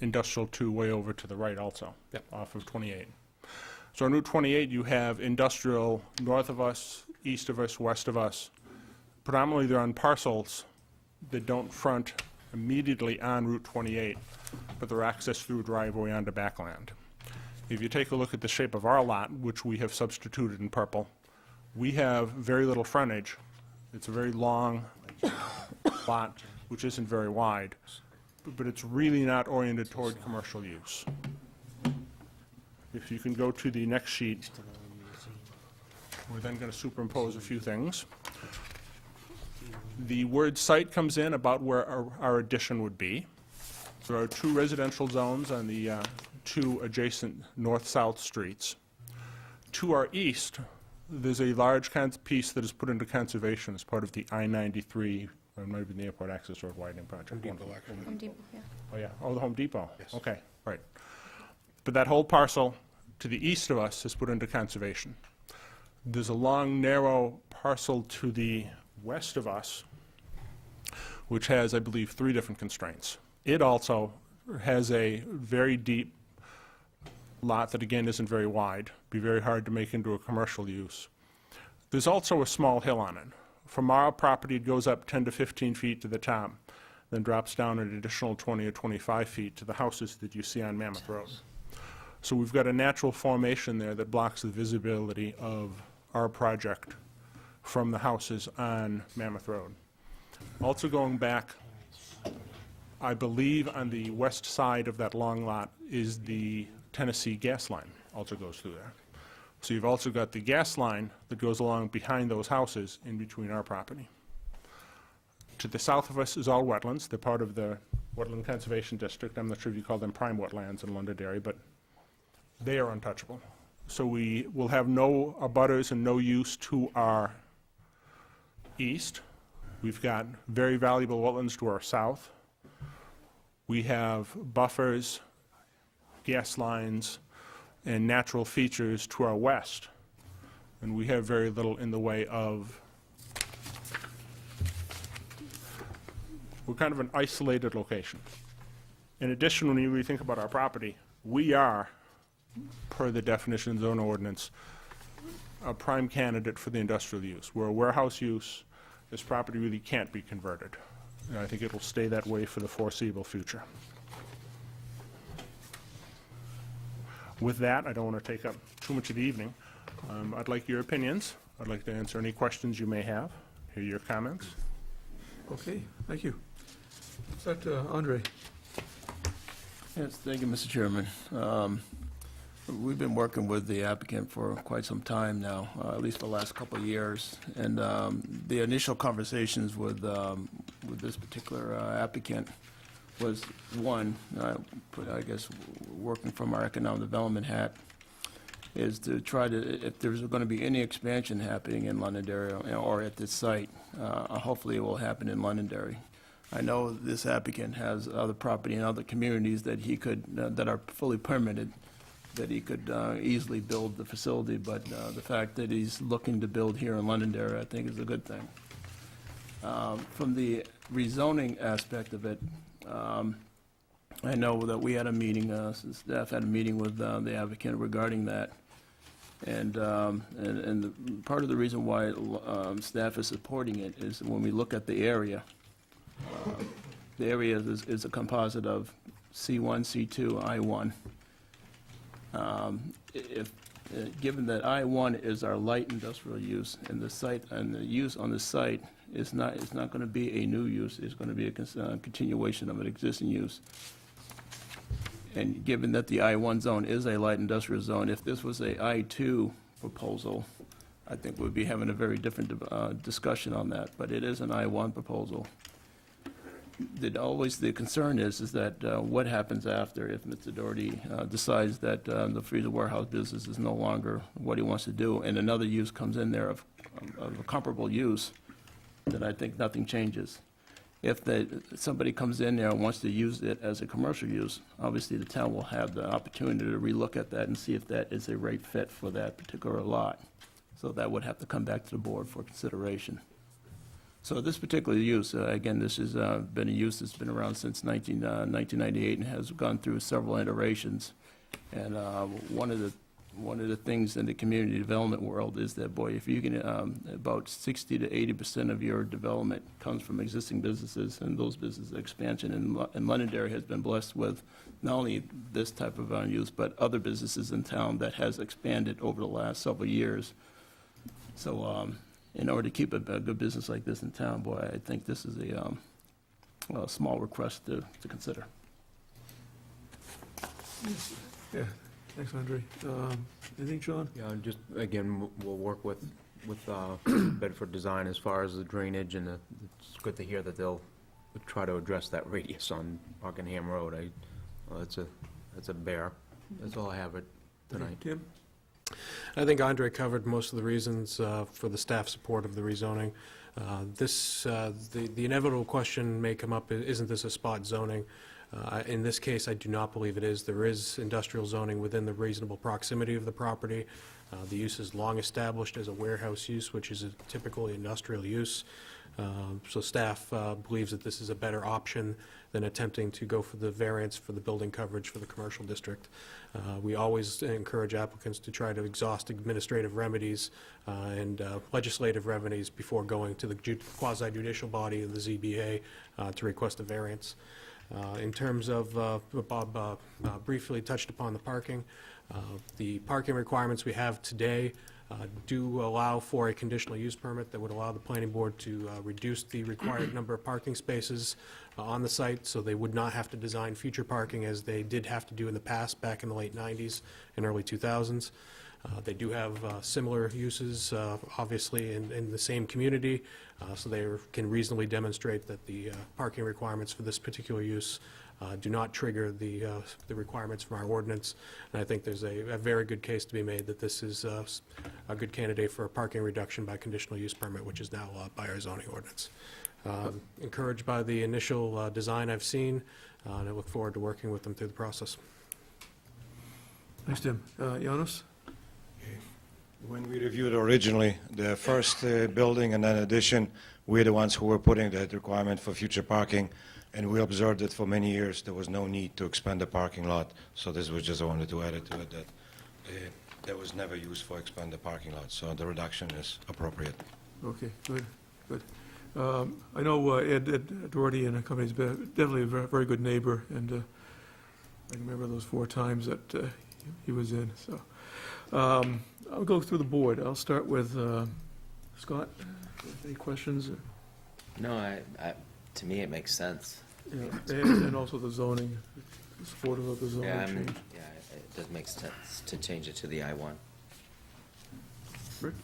Industrial 2 way over to the right also, Yep. off of 28. So on Route 28, you have industrial north of us, east of us, west of us. Predominantly, they're on parcels that don't front immediately on Route 28, but they're accessed through a driveway onto backland. If you take a look at the shape of our lot, which we have substituted in purple, we have very little frontage. It's a very long lot, which isn't very wide, but it's really not oriented toward commercial use. If you can go to the next sheet, we're then going to superimpose a few things. The word site comes in about where our addition would be. There are 2 residential zones on the 2 adjacent north-south streets. To our east, there's a large piece that is put into conservation as part of the I-93, or maybe the Airport Access Road widening project. Home Depot, actually. Home Depot, yeah. Oh, yeah, oh, the Home Depot. Yes. Okay, right. But that whole parcel to the east of us is put into conservation. There's a long, narrow parcel to the west of us, which has, I believe, 3 different constraints. It also has a very deep lot that, again, isn't very wide. Be very hard to make into a commercial use. There's also a small hill on it. From our property, it goes up 10 to 15 feet to the top, then drops down an additional 20 or 25 feet to the houses that you see on Mammoth Road. So we've got a natural formation there that blocks the visibility of our project from the houses on Mammoth Road. Also going back, I believe on the west side of that long lot is the Tennessee gas line, also goes through there. So you've also got the gas line that goes along behind those houses in between our property. To the south of us is all wetlands. They're part of the Wetland Conservation District. I'm not sure if you call them prime wetlands in Londonderry, but they are untouchable. So we will have no abutters and no use to our east. We've got very valuable wetlands to our south. We have buffers, gas lines, and natural features to our west. And we have very little in the way of, we're kind of an isolated location. In addition, when you really think about our property, we are, per the definition zone ordinance, a prime candidate for the industrial use. We're a warehouse use. This property really can't be converted. And I think it will stay that way for the foreseeable future. With that, I don't want to take up too much of the evening. I'd like your opinions. I'd like to answer any questions you may have, hear your comments. Okay, thank you. Is that Andre? Yes, thank you, Mr. Chairman. We've been working with the applicant for quite some time now, at least the last couple of years. And the initial conversations with this particular applicant was, one, I guess, working from our economic development hat, is to try to, if there's going to be any expansion happening in Londonderry or at this site, hopefully it will happen in Londonderry. I know this applicant has other property in other communities that he could, that are fully permitted, that he could easily build the facility, but the fact that he's looking to build here in Londonderry, I think, is a good thing. From the rezoning aspect of it, I know that we had a meeting, staff had a meeting with the applicant regarding that, and part of the reason why staff is supporting it is when we look at the area is a composite of C1, C2, I1. Given that I1 is our light industrial use, and the site and the use on the site is not going to be a new use, it's going to be a continuation of an existing use. And given that the I1 zone is a light industrial zone, if this was a I2 proposal, I think we'd be having a very different discussion on that. But it is an I1 proposal. The concern is that what happens after if Mr. Doherty decides that the freezer warehouse business is no longer what he wants to do, and another use comes in there of a comparable use, then I think nothing changes. If somebody comes in there and wants to use it as a commercial use, obviously the town will have the opportunity to relook at that and see if that is a right fit for that particular lot. So that would have to come back to the board for consideration. So this particular use, again, this has been a use that's been around since 1998 and has gone through several iterations. And one of the things in the community development world is that, boy, if you can, about 60 to 80% of your development comes from existing businesses, and those business expansion. And Londonderry has been blessed with not only this type of use, but other businesses in town that has expanded over the last several years. So in order to keep a good business like this in town, boy, I think this is a small request to consider. Yeah, thanks, Andre. Anything, John? Yeah, and just, again, we'll work with Bedford Design as far as the drainage, and it's good to hear that they'll try to address that radius on Rockingham Road. That's a bear. That's all I have tonight. Tim? I think Andre covered most of the reasons for the staff support of the rezoning. The inevitable question may come up, isn't this a spot zoning? In this case, I do not believe it is. There is industrial zoning within the reasonable proximity of the property. The use is long established as a warehouse use, which is a typical industrial use. So staff believes that this is a better option than attempting to go for the variance for the building coverage for the commercial district. We always encourage applicants to try to exhaust administrative remedies and legislative remedies before going to the quasi-judicial body of the ZBA to request a variance. In terms of, Bob briefly touched upon the parking. The parking requirements we have today do allow for a conditional use permit that would allow the planning board to reduce the required number of parking spaces on the site, so they would not have to design future parking as they did have to do in the past, back in the late 90s and early 2000s. They do have similar uses, obviously, in the same community, so they can reasonably demonstrate that the parking requirements for this particular use do not trigger the requirements from our ordinance. And I think there's a very good case to be made that this is a good candidate for a parking reduction by conditional use permit, which is now allowed by our zoning ordinance. Encouraged by the initial design I've seen, and I look forward to working with them through the process. Thanks, Tim. Janos? When we reviewed originally the first building and then addition, we're the ones who were putting that requirement for future parking, and we observed that for many years there was no need to expand the parking lot. So this was just, I wanted to add it to it, that there was never used for expand the parking lot, so the reduction is appropriate. Okay, good, good. I know Ed Doherty and the company's been definitely a very good neighbor, and I can remember those 4 times that he was in, so. I'll go through the board. I'll start with Scott. Any questions? No, to me, it makes sense. Yeah, and also the zoning, supportive of the zoning Yeah, change. it does make sense to change it to the I-1. Rick?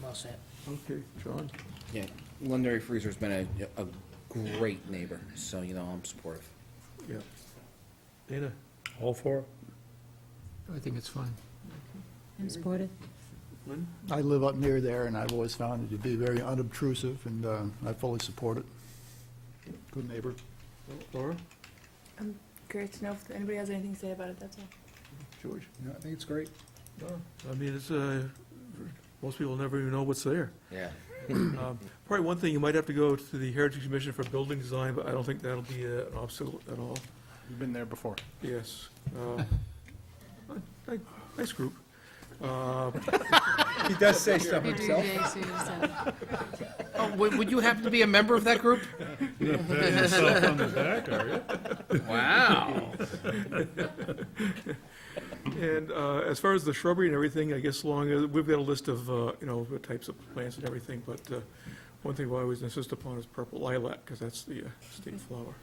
Well said. Okay, John? Yeah, Londonderry Freezer's been a great neighbor, so, I'm supportive. Yeah. Dana? All for it? I think it's fine. I'm supportive. Lynn? I live up near there, and I've always found it to be very unobtrusive, and I fully support it. Good neighbor. Laura? I'm curious to know if anybody has anything to say about it, that's all. George? Yeah, I think it's great. No. I mean, it's, most people never even know what's there. Yeah. Probably one thing, you might have to go to the Heritage Commission for building design, but I don't think that'll be an obstacle at all. You've been there before. Yes. Nice group. He does say so himself. Oh, would you happen to be a member of that group? You're not patting yourself on the back, are you? Wow. And as far as the shrubbery and everything, I guess we've got a list of, the types of plants and everything, but one thing we always insist upon is purple lilac, because that's the state flower.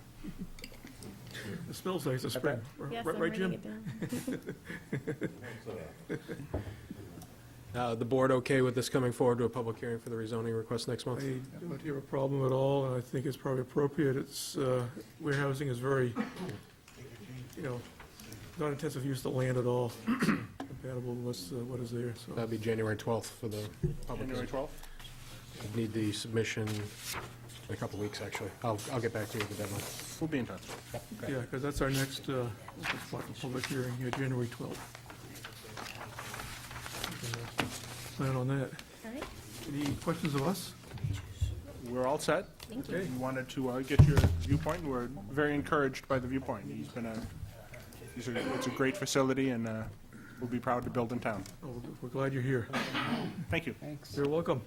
It smells nice in spring, Yes, right, I'm right, writing Jim? it down. The board okay with this coming forward to a public hearing for the rezoning request next month? I don't hear a problem at all, and I think it's probably appropriate. It's, warehousing is very, not intensive use of the land at all, compatible with what is there, so. That'd be January 12th for the public January hearing. 12th? I'd need the submission in a couple of weeks, actually. I'll get back to you with the deadline. We'll be in touch. Yeah, because that's our next public hearing, January 12th. Plan on that. All right. Any questions of us? we're all set. Thank you. We wanted to get your viewpoint, and we're very encouraged by the viewpoint. It's a great facility, and we'll be proud to build in town. Oh, we're glad you're here. Thank you. Thanks. You're welcome.